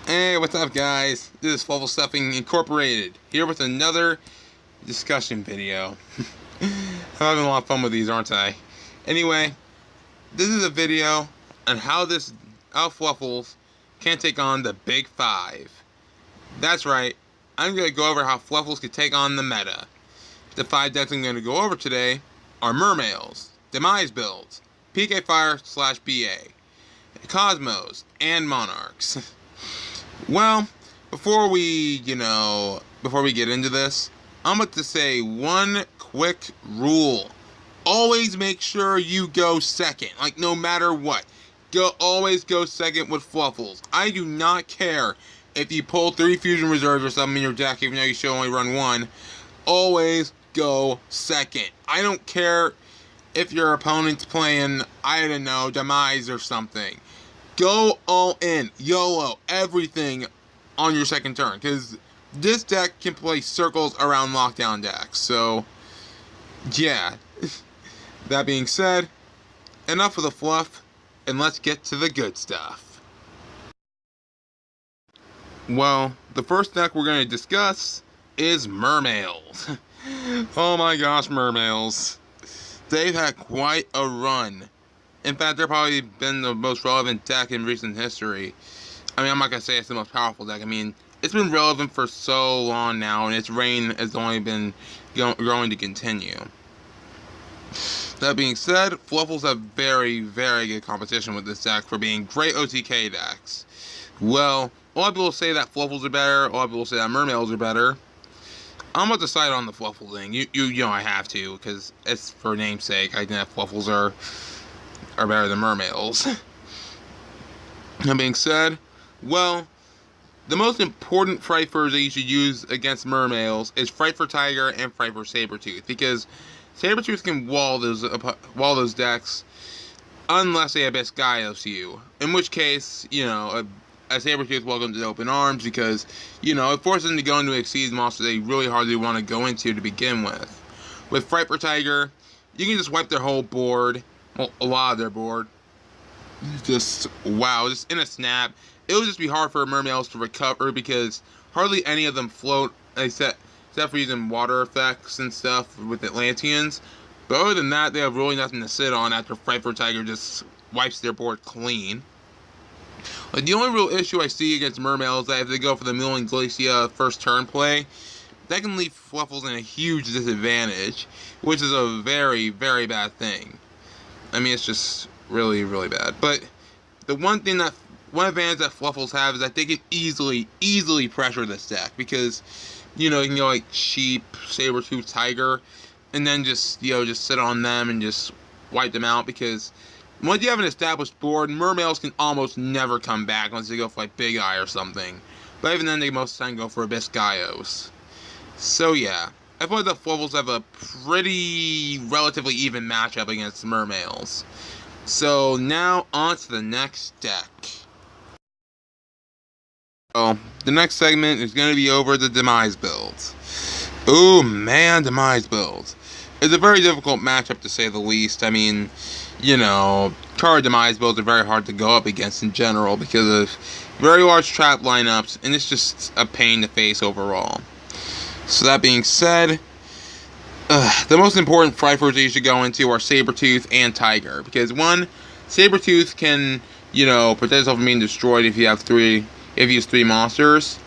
Hey, what's up, guys? This is Fluffal Stuffing Incorporated, here with another discussion video. I'm having a lot of fun with these, aren't I? Anyway, this is a video on how Fluffals can take on the Big Five. That's right, I'm going to go over how Fluffals can take on the meta. The 5 decks I'm going to go over today are Mer Males, Demise builds, PK Fire/BA, Cosmos, and Monarchs. Well, before we get into this, I'm about to say one quick rule. Always make sure you go second, like no matter what. Always go second with Fluffals. I do not care if you pull 3 Fusion Reserves or something in your deck, even though you should only run 1. Always go second. I don't care if your opponent's playing, I don't know, Demise or something. Go all in, YOLO, everything on your second turn, because this deck can play circles around lockdown decks. So, yeah. That being said, enough of the fluff, and let's get to the good stuff. Well, the first deck we're going to discuss is Mer Males. Oh my gosh, Mer Males. They've had quite a run. In fact, they're probably been the most relevant deck in recent history. I mean, I'm not going to say it's the most powerful deck. I mean, it's been relevant for so long now, and its reign has only been going to continue. That being said, Fluffals have very, very good competition with this deck for being great OTK decks. Well, a lot of people say that Fluffals are better, a lot of people say that Mer Males are better. I'm about to side on the Fluffal thing. You know I have to, because it's for namesake. I think that Fluffals are better than Mer Males. That being said, well, the most important Frightfurs that you should use against Mer Males is Frightfur Tiger and Frightfur Sabretooth, because Sabretooth can wall those decks unless they Abyss Gaios you, in which case, a Sabretooth welcomes to open arms, because, it forces them to go into Exceed monsters they really hardly want to go into to begin with. With Frightfur Tiger, you can just wipe their whole board. Well, a lot of their board. Just in a snap. It would just be hard for Mer Males to recover, because hardly any of them float, except for using water effects and stuff with Atlanteans. But other than that, they have really nothing to sit on after Frightfur Tiger just wipes their board clean. Like, the only real issue I see against Mer Males is that if they go for the Milling Glacia first turn play, that can leave Fluffals in a huge disadvantage, which is a very, very bad thing. I mean, it's just really, really bad. But the one advantage that Fluffals have is that they can easily pressure this deck, because, you can go like Sheep, Sabretooth, Tiger, and then just sit on them and just wipe them out, because once you have an established board, Mer Males can almost never come back unless they go for like Big Eye or something. But even then, they most of the time go for Abyss Gaios. So yeah, I feel like the Fluffals have a pretty relatively even matchup against Mer Males. So now on to the next deck. Oh, the next segment is going to be over the Demise builds. Oh man, Demise builds. It's a very difficult matchup, to say the least. I mean, card Demise builds are very hard to go up against in general because of very large trap lineups, and it's just a pain to face overall. So that being said, the most important Frightfurs that you should go into are Sabretooth and Tiger, because one, Sabretooth can, protect itself from being destroyed if you use 3 monsters,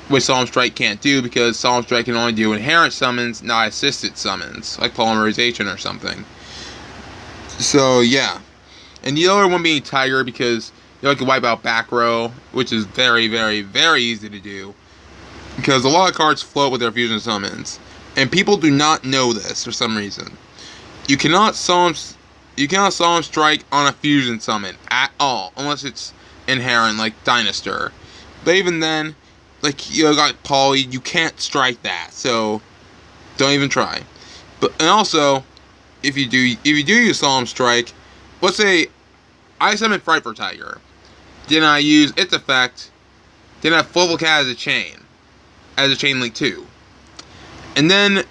which Solemn Strike can't do, because Solemn Strike can only do inherent summons, not assisted summons, like Polymerization or something. So yeah. And the other one being Tiger, because you can wipe out back row, which is very, very, very easy to do, because a lot of cards float with their fusion summons, and people do not know this for some reason. You cannot Solemn Strike on a fusion summon at all, unless it's inherent, like Dynastor. But even then, got Poly, you can't strike that, so don't even try. And also, if you do use Solemn Strike, let's say I summon Frightfur Tiger, then I use its effect, then I have Fluffal Cat as a chain link 2. And then,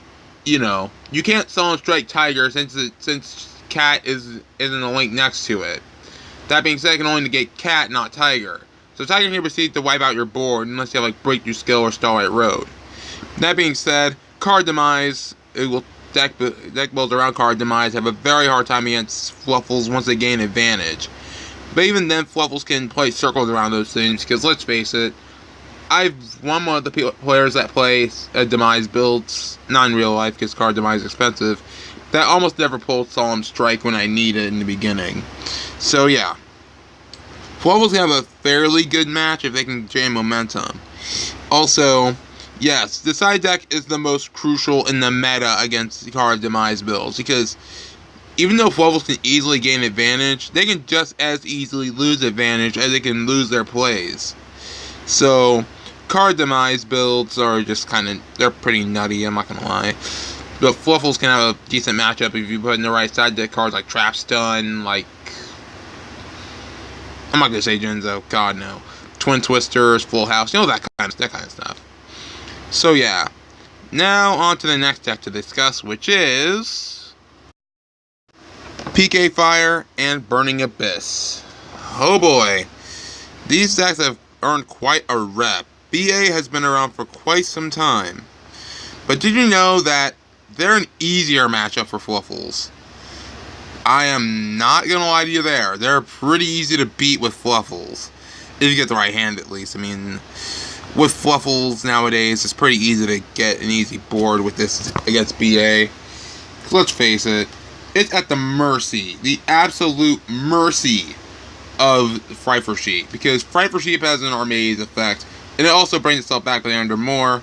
you can't Solemn Strike Tiger since Cat isn't a link next to it. That being said, I can only negate Cat, not Tiger. So Tiger can proceed to wipe out your board unless you have like Breakthrough Skill or Starlight Road. That being said, Card Demise, it will deck builds around Card Demise have a very hard time against Fluffals once they gain advantage. But even then, Fluffals can play circles around those things, because let's face it, one of the players that play Demise builds, not in real life because Card Demise is expensive, that almost never pulls Solemn Strike when I need it in the beginning. So yeah, Fluffals have a fairly good match if they can jam momentum. Also, yes, the side deck is the most crucial in the meta against Card Demise builds, because even though Fluffals can easily gain advantage, they can just as easily lose advantage as they can lose their plays. So, Card Demise builds are just they're pretty nutty, I'm not gonna lie. But Fluffals can have a decent matchup if you put in the right side deck cards like Trap Stun, like, I'm not gonna say Genzo, god no. Twin Twisters, Full House, that kind of stuff. So yeah, now on to the next deck to discuss, which is PK Fire and Burning Abyss. Oh boy, these decks have earned quite a rep. BA has been around for quite some time. But did you know that they're an easier matchup for Fluffals? I am not gonna lie to you there. They're pretty easy to beat with Fluffals. If you get the right hand, at least. I mean, with Fluffals nowadays, it's pretty easy to get an easy board with this against BA. Let's face it, it's at the mercy, the absolute mercy of Fright for Sheep, because Fright for Sheep has an Armaze effect, and it also brings itself back with Under More,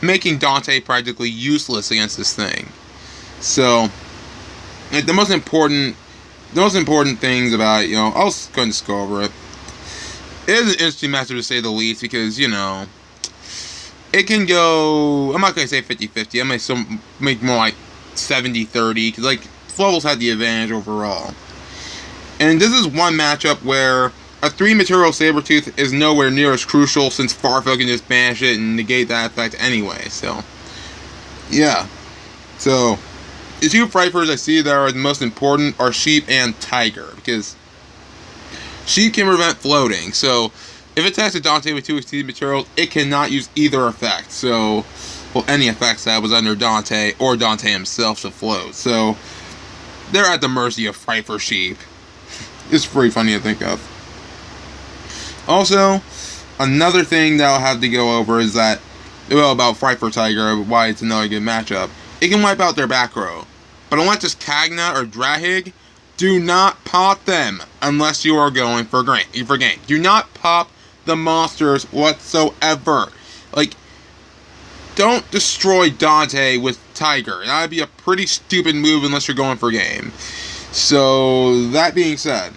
making Dante practically useless against this thing. So, like, the most important things about it, I'll go ahead and just go over it. It is an interesting matchup to say the least, because, it can go, I'm not going to say 50-50, I might make more like 70-30, because, like, Fluffals had the advantage overall. And this is one matchup where a 3-material Sabertooth is nowhere near as crucial, since Farfel can just banish it and negate that effect anyway, so, yeah. So, the two Frighters I see that are the most important are Sheep and Tiger, because Sheep can prevent floating, so if it attacks a Dante with 2 exceeded materials, it cannot use either effect, so, well, any effects that was under Dante, or Dante himself to float, so they're at the mercy of Fright for Sheep. It's pretty funny to think of. Also, another thing that I'll have to go over is that, about Fright for Tiger, why it's another good matchup. It can wipe out their back row. But unless it's Kagna or Drahig, do not pop them unless you are going for game. Do not pop the monsters whatsoever. Like, don't destroy Dante with Tiger. That would be a pretty stupid move unless you're going for game. So, that being said,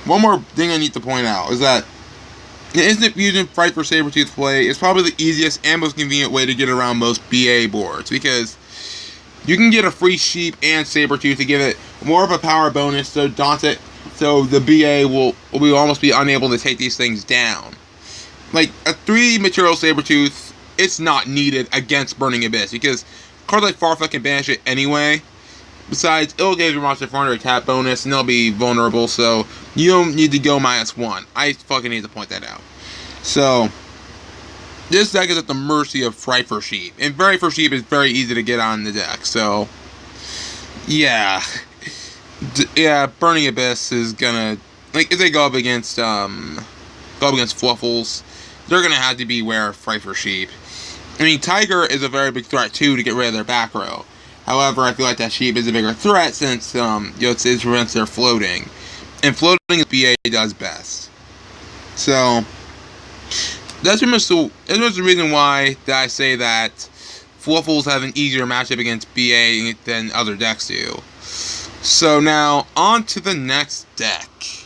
one more thing I need to point out is that the Instant Fusion Fright for Sabertooth play is probably the easiest and most convenient way to get around most BA boards, because you can get a free Sheep and Sabertooth to give it more of a power bonus, so the BA will almost be unable to take these things down. Like, a 3-material Sabertooth, it's not needed against Burning Abyss, because cards like Farfetch can banish it anyway. Besides, it'll give your monster 400 attack bonus, and they'll be vulnerable, so you don't need to go -1. I fucking need to point that out. So, this deck is at the mercy of Fright for Sheep, and Fright for Sheep is very easy to get on the deck, so, yeah. Burning Abyss is gonna, like, if they go up against Fluffals, they're gonna have to beware of Fright for Sheep. I mean, Tiger is a very big threat, too, to get rid of their back row. However, I feel like that Sheep is a bigger threat since, it prevents their floating. And floating is BA does best. So, that's pretty much the reason why I say that Fluffals have an easier matchup against BA than other decks do. So now, on to the next deck.